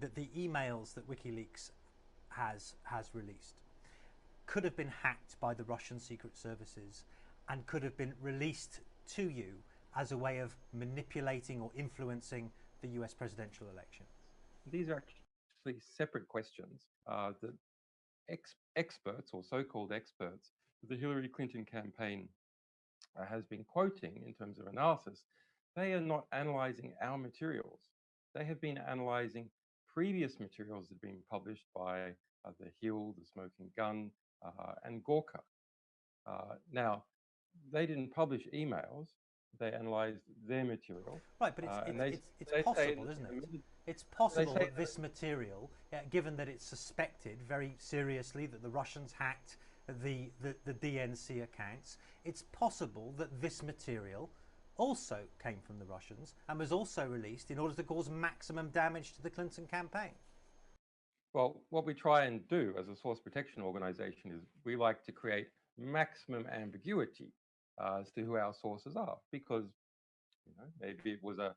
that the emails that WikiLeaks has released could have been hacked by the Russian secret services and could have been released to you as a way of manipulating or influencing the US presidential election? These are actually separate questions that experts or so-called experts that the Hillary Clinton campaign has been quoting in terms of analysis. They are not analyzing our materials. They have been analyzing previous materials that have been published by The Hill, The Smoking Gun, and Gorka. Now, they didn't publish emails. They analyzed their material. Right, but And it's they say possible, that isn't it? the- It's they possible say that this material, given that it's suspected very seriously that the Russians hacked the DNC accounts, it's possible that this material also came from the Russians and was also released in order to cause maximum damage to the Clinton campaign. Well, what we try and do as a source protection organization is we like to create maximum ambiguity as to who our sources are, because maybe it was a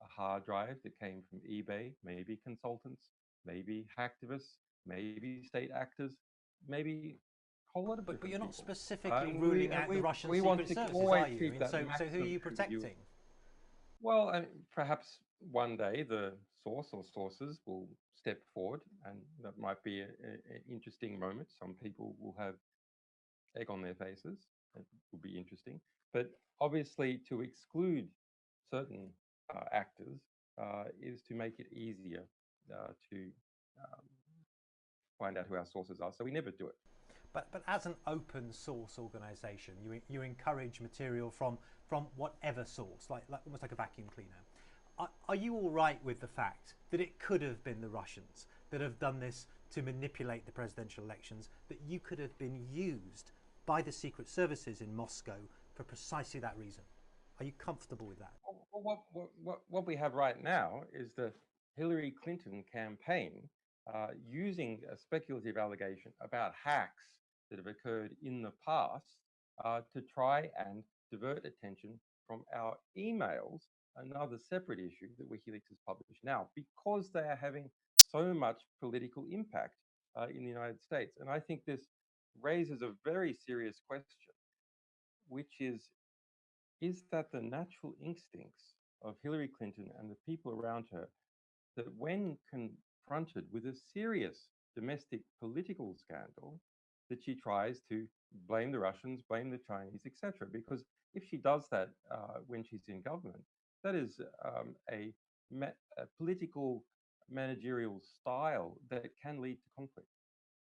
hard drive that came from eBay, maybe consultants, maybe hacktivists, maybe state actors, maybe a whole lot of But different you're not people. specifically And ruling out the Russian we want secret to services, are always you? I keep mean, that so who are maximum you ambiguity. protecting? Well, perhaps one day the source or sources will step forward, and that might be an interesting moment. Some people will have egg on their faces. It will be interesting. But obviously, to exclude certain actors is to make it easier to um, find out who our sources are. So we never do it. But as an open source organization, you encourage material from whatever source, like almost like a vacuum cleaner. Are you all right with the fact that it could have been the Russians that have done this to manipulate the presidential elections, that you could have been used by the secret services in Moscow for precisely that reason? Are you comfortable with that? What we have right now is the Hillary Clinton campaign using a speculative allegation about hacks that have occurred in the past to try and divert attention from our emails, another separate issue that WikiLeaks has published now, because they are having so much political impact in the United States. And I think this raises a very serious question, which is that the natural instincts of Hillary Clinton and the people around her, that when confronted with a serious domestic political scandal, that she tries to blame the Russians, blame the Chinese, etc. Because if she does that when she's in government, that is a political managerial style that can lead to conflict.